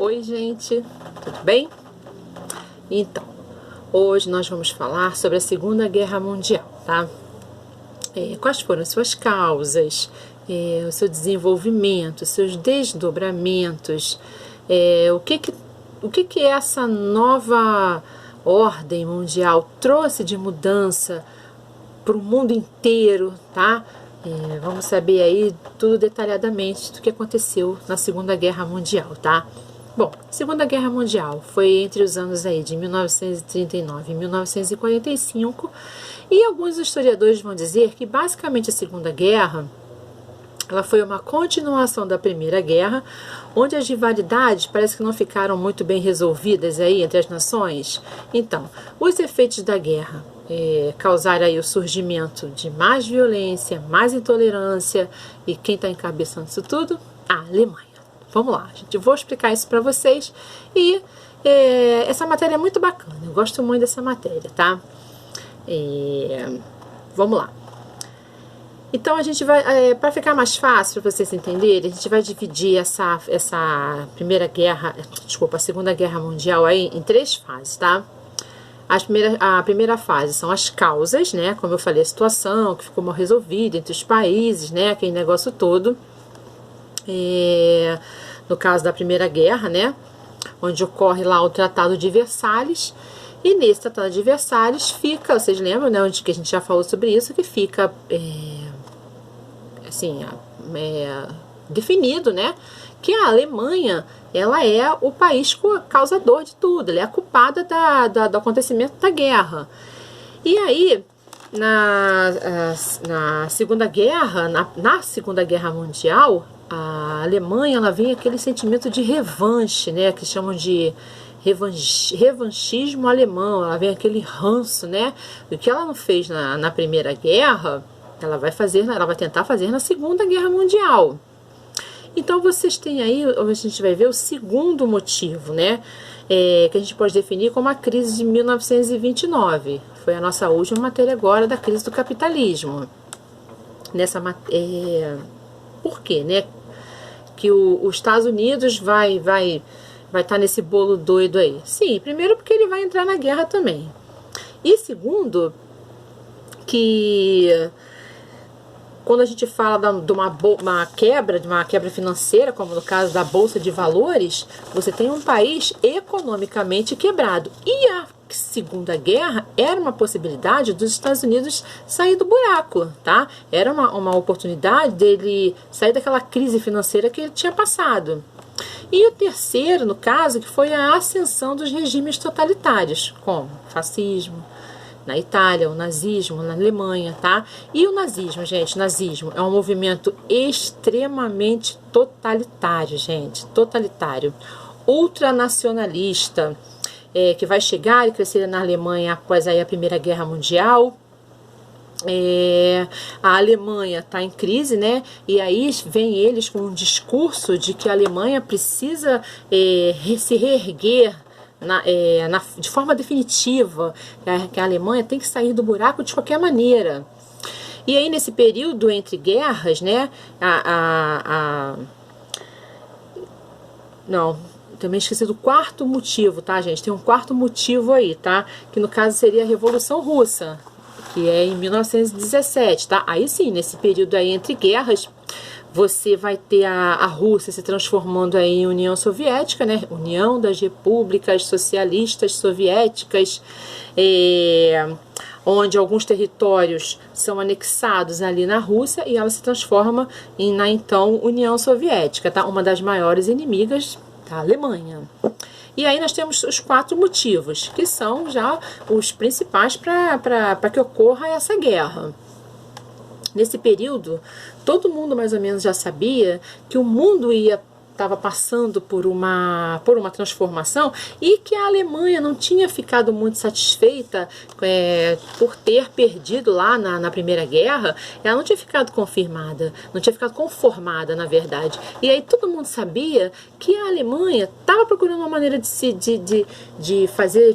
Oi, gente, tudo bem? Então, hoje nós vamos falar sobre a Segunda Guerra Mundial, tá? Quais foram as suas causas, o seu desenvolvimento, os seus desdobramentos, o que essa nova ordem mundial trouxe de mudança para o mundo inteiro, tá? Vamos saber aí tudo detalhadamente do que aconteceu na Segunda Guerra Mundial, tá? Bom, Segunda Guerra Mundial foi entre os anos aí de 1939 e 1945, e alguns historiadores vão dizer que basicamente a Segunda Guerra ela foi uma continuação da Primeira Guerra, onde as rivalidades parece que não ficaram muito bem resolvidas aí entre as nações. Então, os efeitos da guerra causaram aí o surgimento de mais violência, mais intolerância, e quem está encabeçando isso tudo? A Alemanha. Vamos lá, gente, eu vou explicar isso para vocês, e essa matéria é muito bacana, eu gosto muito dessa matéria, tá? Vamos lá. Então a gente vai, para ficar mais fácil para vocês entenderem, a gente vai dividir essa a Segunda Guerra Mundial aí em três fases, tá? A primeira fase são as causas, né? Como eu falei, a situação que ficou mal resolvida entre os países, né? Aquele negócio todo. No caso da Primeira Guerra, né? Onde ocorre lá o Tratado de Versalhes. E nesse Tratado de Versalhes fica, vocês lembram, né? Onde que a gente já falou sobre isso, que fica definido, né, que a Alemanha ela é o país causador de tudo, ela é a culpada do acontecimento da guerra. E aí na Segunda Guerra, na Segunda Guerra Mundial, a Alemanha ela vem aquele sentimento de revanche, né, que chamam de revanchismo alemão. Ela vem aquele ranço, né, do que ela não fez na Primeira Guerra. Ela vai tentar fazer na Segunda Guerra Mundial. Então vocês têm aí, a gente vai ver o segundo motivo, né? Que a gente pode definir como a crise de 1929. Foi a nossa última matéria agora da crise do capitalismo. Por quê, né? Que os Estados Unidos vai estar nesse bolo doido aí. Sim, primeiro porque ele vai entrar na guerra também. E segundo, que quando a gente fala de uma quebra financeira, como no caso da Bolsa de Valores, você tem um país economicamente quebrado. E a Segunda Guerra era uma possibilidade dos Estados Unidos sair do buraco, tá? Era uma oportunidade dele sair daquela crise financeira que ele tinha passado. E o terceiro, no caso, que foi a ascensão dos regimes totalitários, como fascismo, na Itália, o nazismo, na Alemanha, tá? E o nazismo, gente, nazismo é um movimento extremamente totalitário, gente, totalitário, ultranacionalista, que vai chegar e crescer na Alemanha após aí a Primeira Guerra Mundial. A Alemanha está em crise, né? E aí vem eles com um discurso de que a Alemanha precisa se reerguer de forma definitiva, que a Alemanha tem que sair do buraco de qualquer maneira. E aí nesse período entre guerras, né, não, também esqueci do quarto motivo, tá, gente? Tem um quarto motivo aí, tá? Que no caso seria a Revolução Russa, que é em 1917, tá? Aí sim, nesse período aí entre guerras, você vai ter a Rússia se transformando aí em União Soviética, né? União das Repúblicas Socialistas Soviéticas, onde alguns territórios são anexados ali na Rússia e ela se transforma na então União Soviética, tá? Uma das maiores inimigas da Alemanha. E aí nós temos os quatro motivos, que são já os principais para que ocorra essa guerra. Nesse período, todo mundo mais ou menos já sabia que o mundo estava passando por uma transformação e que a Alemanha não tinha ficado muito satisfeita por ter perdido lá na Primeira Guerra. Ela não tinha ficado confirmada, não tinha ficado conformada, na verdade. E aí todo mundo sabia que a Alemanha estava procurando uma maneira de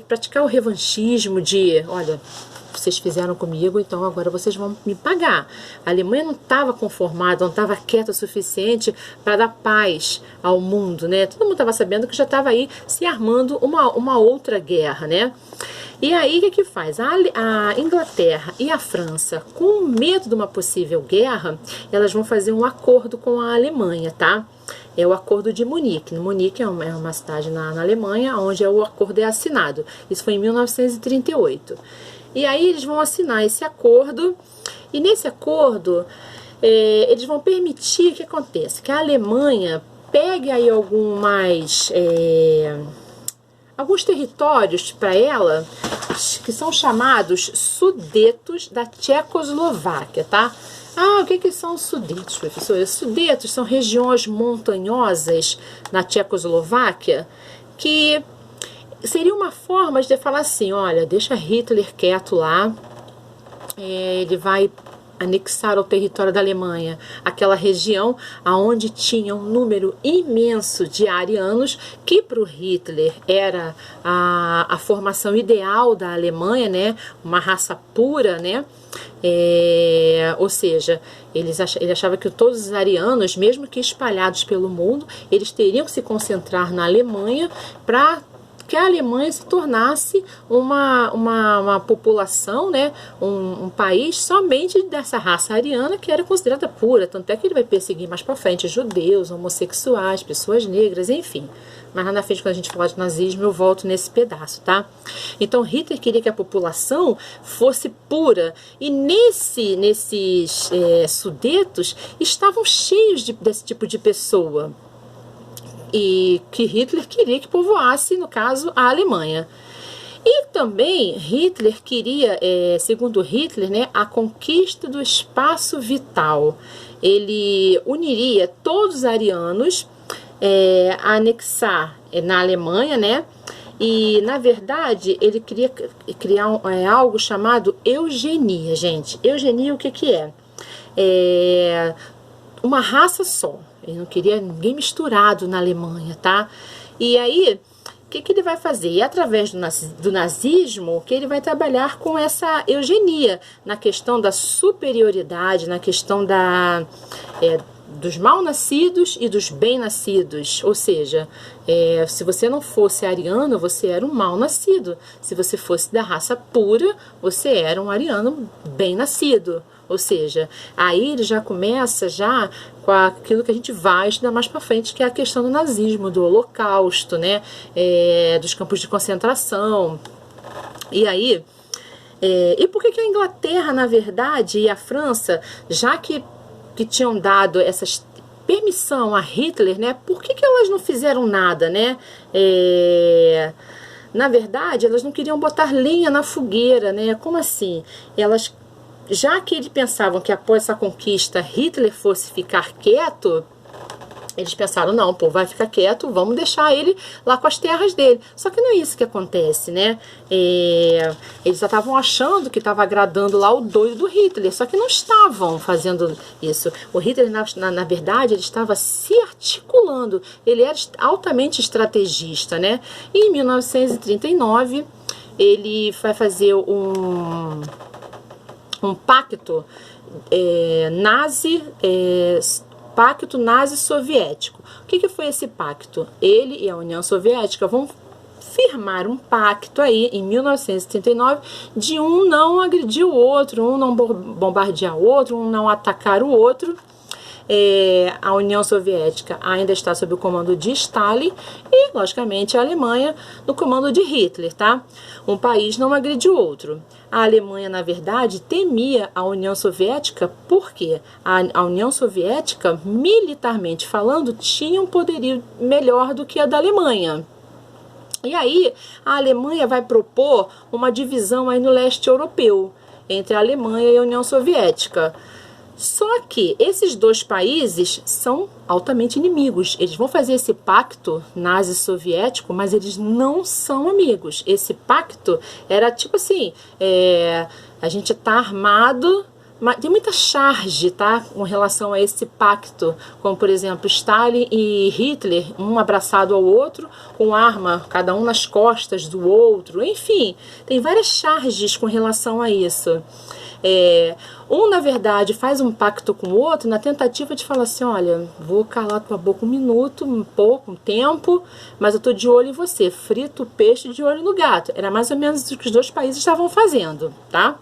praticar o revanchismo, olha, vocês fizeram comigo, então agora vocês vão me pagar. A Alemanha não estava conformada, não estava quieta o suficiente para dar paz ao mundo, né? Todo mundo estava sabendo que já estava aí se armando uma outra guerra, né? E aí, o que faz? A Inglaterra e a França, com medo de uma possível guerra, elas vão fazer um acordo com a Alemanha, tá? É o Acordo de Munique. Munique é uma cidade na Alemanha, onde o acordo é assinado. Isso foi em 1938. E aí, eles vão assinar esse acordo, e nesse acordo, eles vão permitir que aconteça, que a Alemanha pegue aí alguns territórios para ela, que são chamados Sudetos da Tchecoslováquia, tá? Ah, o que são os Sudetos, professor? Os Sudetos são regiões montanhosas na Tchecoslováquia, que seria uma forma de falar assim, olha, deixa Hitler quieto lá, ele vai anexar ao território da Alemanha aquela região aonde tinha um número imenso de arianos, que para o Hitler era a formação ideal da Alemanha, né? Uma raça pura, né? Ou seja, ele achava que todos os arianos, mesmo que espalhados pelo mundo, eles teriam que se concentrar na Alemanha para que a Alemanha se tornasse uma população, né, um país somente dessa raça ariana que era considerada pura. Tanto é que ele vai perseguir mais para frente judeus, homossexuais, pessoas negras, enfim. Mas lá na frente, quando a gente falar de nazismo, eu volto nesse pedaço, tá? Então Hitler queria que a população fosse pura, e nesses Sudetos estavam cheios desse tipo de pessoa, e que Hitler queria que povoasse, no caso, a Alemanha. E também Hitler queria, segundo Hitler, né, a conquista do espaço vital. Ele uniria todos os arianos, a anexar na Alemanha, né? E, na verdade, ele queria criar algo chamado eugenia, gente. Eugenia, o que é? Uma raça só. Ele não queria ninguém misturado na Alemanha, tá? E aí, o que ele vai fazer? E através do nazismo, que ele vai trabalhar com essa eugenia, na questão da superioridade, na questão dos mal-nascidos e dos bem-nascidos. Ou seja, se você não fosse ariano, você era um mal-nascido. Se você fosse da raça pura, você era um ariano bem-nascido. Ou seja, aí ele já começa com aquilo que a gente vai estudar mais para frente, que é a questão do nazismo, do Holocausto, né? Dos campos de concentração. E aí, e por que a Inglaterra, na verdade, e a França, já que tinham dado essa permissão a Hitler, né? Por que elas não fizeram nada, né? Na verdade, elas não queriam botar lenha na fogueira, né? Como assim? Já que eles pensavam que após essa conquista Hitler fosse ficar quieto, eles pensaram, não, pô, vai ficar quieto, vamos deixar ele lá com as terras dele. Só que não é isso que acontece, né? Eles já estavam achando que estava agradando lá o doido do Hitler, só que não estavam fazendo isso. O Hitler, na verdade, ele estava se articulando, ele era altamente estrategista, né? E em 1939, ele vai fazer um pacto pacto nazi-soviético. O que foi esse pacto? Ele e a União Soviética vão firmar um pacto aí em 1939 de um não agredir o outro, um não bombardear o outro, um não atacar o outro. A União Soviética ainda está sob o comando de Stalin e, logicamente, a Alemanha no comando de Hitler, tá? Um país não agride o outro. A Alemanha, na verdade, temia a União Soviética porque a União Soviética, militarmente falando, tinha um poderio melhor do que a da Alemanha. E aí, a Alemanha vai propor uma divisão aí no leste europeu, entre a Alemanha e a União Soviética. Só que esses dois países são altamente inimigos. Eles vão fazer esse pacto nazi-soviético, mas eles não são amigos. Esse pacto era tipo assim, a gente tá armado, tem muita charge, tá, com relação a esse pacto, como por exemplo Stalin e Hitler, um abraçado ao outro, com arma, cada um nas costas do outro, enfim, tem várias charges com relação a isso. Um, na verdade, faz um pacto com o outro na tentativa de falar assim, olha, vou calar tua boca um minuto, um pouco, um tempo, mas eu tô de olho em você, frito o peixe de olho no gato. Era mais ou menos o que os dois países estavam fazendo, tá?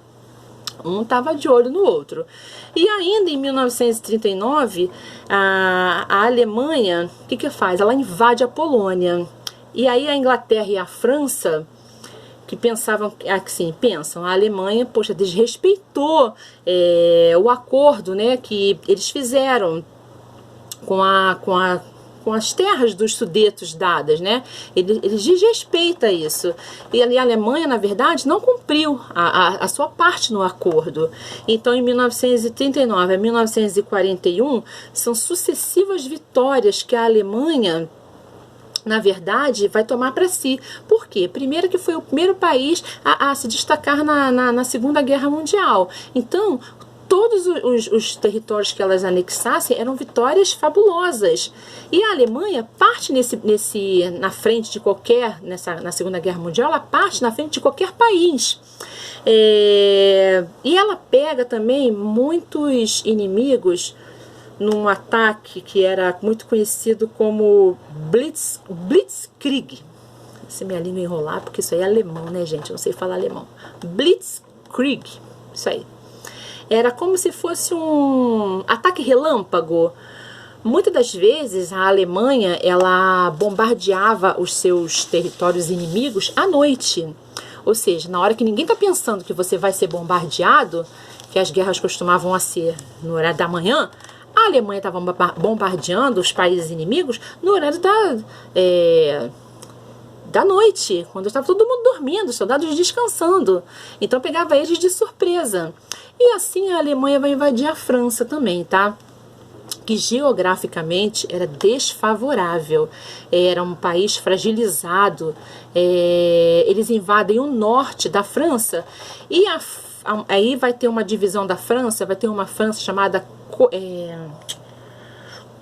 Um estava de olho no outro. E ainda em 1939, a Alemanha, o que faz? Ela invade a Polônia. E aí a Inglaterra e a França, que pensavam, assim, pensam, a Alemanha, poxa, desrespeitou o acordo, né, que eles fizeram com as terras dos Sudetos dadas, né? Eles desrespeitam isso. E a Alemanha, na verdade, não cumpriu a sua parte no acordo. Então, em 1939 a 1941, são sucessivas vitórias que a Alemanha, na verdade, vai tomar para si. Por quê? Primeiro que foi o primeiro país a se destacar na Segunda Guerra Mundial. Então, todos os territórios que elas anexassem eram vitórias fabulosas. E a Alemanha parte na frente de qualquer, na Segunda Guerra Mundial, ela parte na frente de qualquer país. E ela pega também muitos inimigos num ataque que era muito conhecido como Blitzkrieg. Se minha língua enrolar, porque isso aí é alemão, né, gente? Eu não sei falar alemão. Blitzkrieg, isso aí. Era como se fosse um ataque relâmpago. Muitas das vezes a Alemanha, ela bombardeava os seus territórios inimigos à noite. Ou seja, na hora que ninguém está pensando que você vai ser bombardeado, que as guerras costumavam ser no horário da manhã, a Alemanha estava bombardeando os países inimigos no horário da noite, quando estava todo mundo dormindo, os soldados descansando. Então pegava eles de surpresa. E assim a Alemanha vai invadir a França também, tá? Que geograficamente era desfavorável, era um país fragilizado. Eles invadem o norte da França e aí vai ter uma divisão da França, vai ter uma França chamada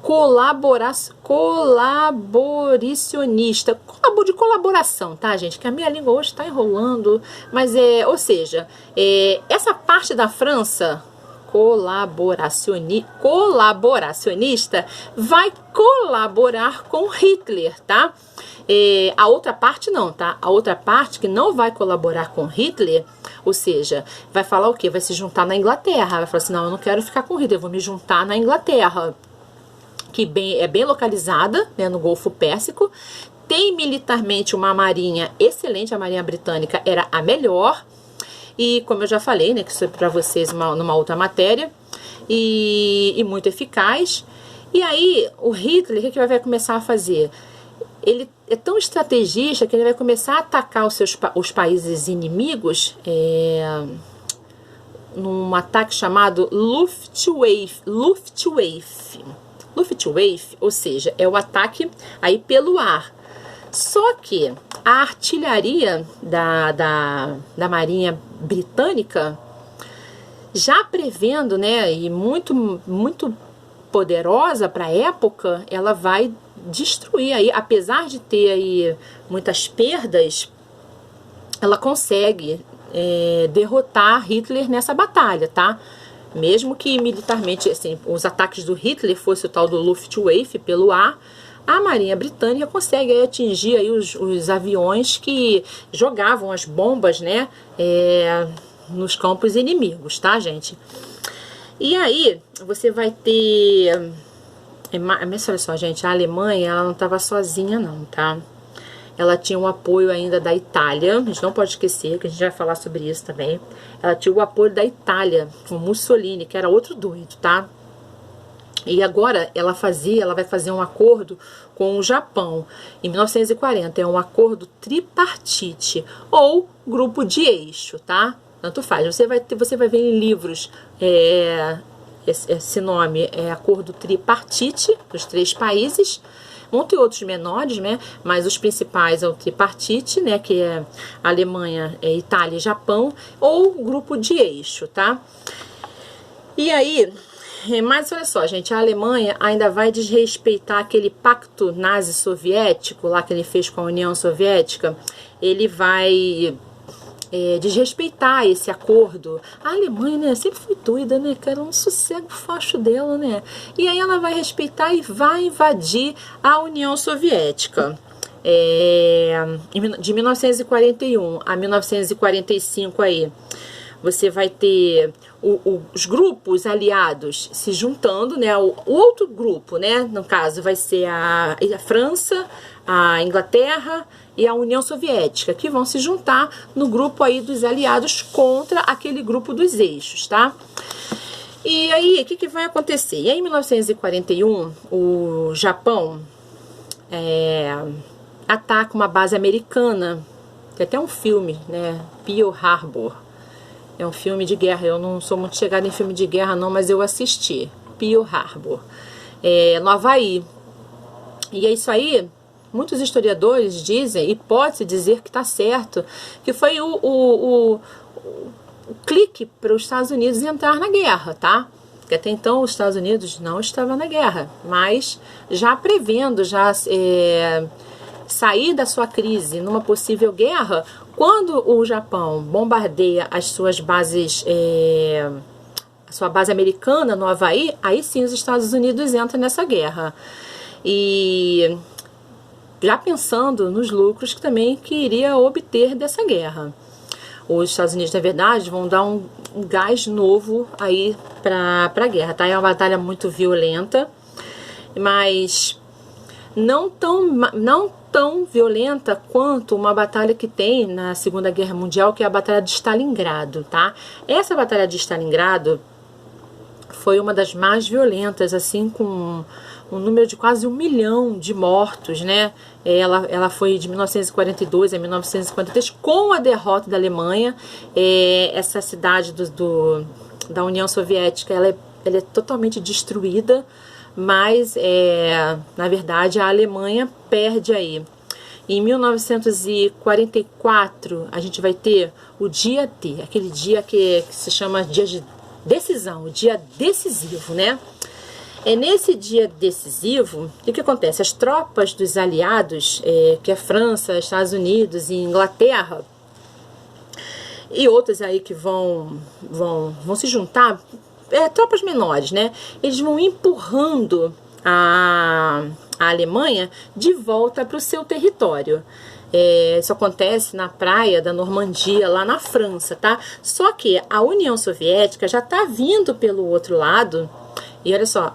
colaboracionista, de colaboração, tá, gente? Que a minha língua hoje está enrolando, mas ou seja, essa parte da França colaboracionista vai colaborar com Hitler, tá? A outra parte não, tá? A outra parte que não vai colaborar com Hitler, ou seja, vai falar o quê? Vai se juntar na Inglaterra, vai falar assim, não, eu não quero ficar com Hitler, eu vou me juntar na Inglaterra, que é bem localizada, né, no Golfo Pérsico, tem militarmente uma marinha excelente, a marinha britânica era a melhor, e como eu já falei, né, que isso é para vocês numa outra matéria, e muito eficaz. E aí o Hitler, o que vai começar a fazer? Ele é tão estrategista que ele vai começar a atacar os países inimigos num ataque chamado Luftwaffe, ou seja, é o ataque aí pelo ar. Só que a artilharia da Marinha Britânica, já prevendo, né, e muito poderosa para a época, ela vai destruir aí, apesar de ter aí muitas perdas, ela consegue derrotar Hitler nessa batalha, tá? Mesmo que militarmente, assim, os ataques do Hitler fosse o tal do Luftwaffe pelo ar, a Marinha Britânica consegue aí atingir aí os aviões que jogavam as bombas, né, nos campos inimigos, tá, gente? E aí você vai ter... Mas olha só, gente, a Alemanha, ela não estava sozinha não, tá? Ela tinha o apoio ainda da Itália, a gente não pode esquecer, que a gente vai falar sobre isso também. Ela tinha o apoio da Itália, com Mussolini, que era outro doido, tá? E agora ela vai fazer um acordo com o Japão, em 1940, é um acordo tripartite, ou grupo de eixo, tá? Tanto faz, você vai ver em livros, esse nome é acordo tripartite, dos 3 países, vão ter outros menores, né? Mas os principais é o tripartite, né? Que é Alemanha, Itália e Japão, ou grupo de eixo, tá? E aí, mas olha só, gente, a Alemanha ainda vai desrespeitar aquele pacto nazi-soviético lá que ele fez com a União Soviética. Ele vai desrespeitar esse acordo. A Alemanha, né, sempre foi doida, né, cara, um sossego facho dela, né. E aí ela vai respeitar e vai invadir a União Soviética. De 1941 a 1945 aí, você vai ter os grupos aliados se juntando, né? O outro grupo, né? No caso, vai ser a França, a Inglaterra e a União Soviética, que vão se juntar no grupo aí dos aliados contra aquele grupo dos eixos, tá? E aí, o que vai acontecer? E aí, em 1941, o Japão ataca uma base americana. Tem até um filme, né? Pearl Harbor. É um filme de guerra. Eu não sou muito chegada em filme de guerra, não, mas eu assisti. Pearl Harbor. No Havaí. E é isso aí. Muitos historiadores dizem, e pode-se dizer que está certo, que foi o clique para os Estados Unidos entrar na guerra, tá? Porque até então os Estados Unidos não estavam na guerra, mas já prevendo, sair da sua crise numa possível guerra, quando o Japão bombardeia as suas bases, a sua base americana no Havaí, aí sim os Estados Unidos entram nessa guerra. E já pensando nos lucros que também iria obter dessa guerra. Os Estados Unidos, na verdade, vão dar um gás novo aí para a guerra, tá? É uma batalha muito violenta, mas não tão violenta quanto uma batalha que tem na Segunda Guerra Mundial, que é a Batalha de Stalingrado, tá? Essa Batalha de Stalingrado foi uma das mais violentas, assim, com um número de quase 1 milhão de mortos, né? Ela foi de 1942 a 1953, com a derrota da Alemanha. Essa cidade da União Soviética, ela é totalmente destruída, mas, na verdade, a Alemanha perde aí. Em 1944, a gente vai ter o dia D, aquele dia que se chama dia de decisão, o dia decisivo, né? Nesse dia decisivo, o que acontece? As tropas dos aliados, que é França, Estados Unidos e Inglaterra, e outras aí que vão se juntar, tropas menores, né? Eles vão empurrando a Alemanha de volta para o seu território. Isso acontece na praia da Normandia, lá na França, tá? Só que a União Soviética já tá vindo pelo outro lado. E olha só,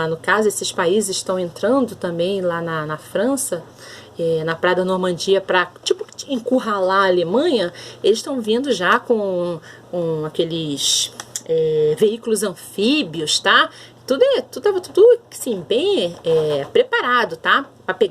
no caso, esses países estão entrando também lá na França, na praia da Normandia, para tipo encurralar a Alemanha. Eles estão vindo já com aqueles veículos anfíbios, tá? Tudo assim, bem preparado, tá? Para pegar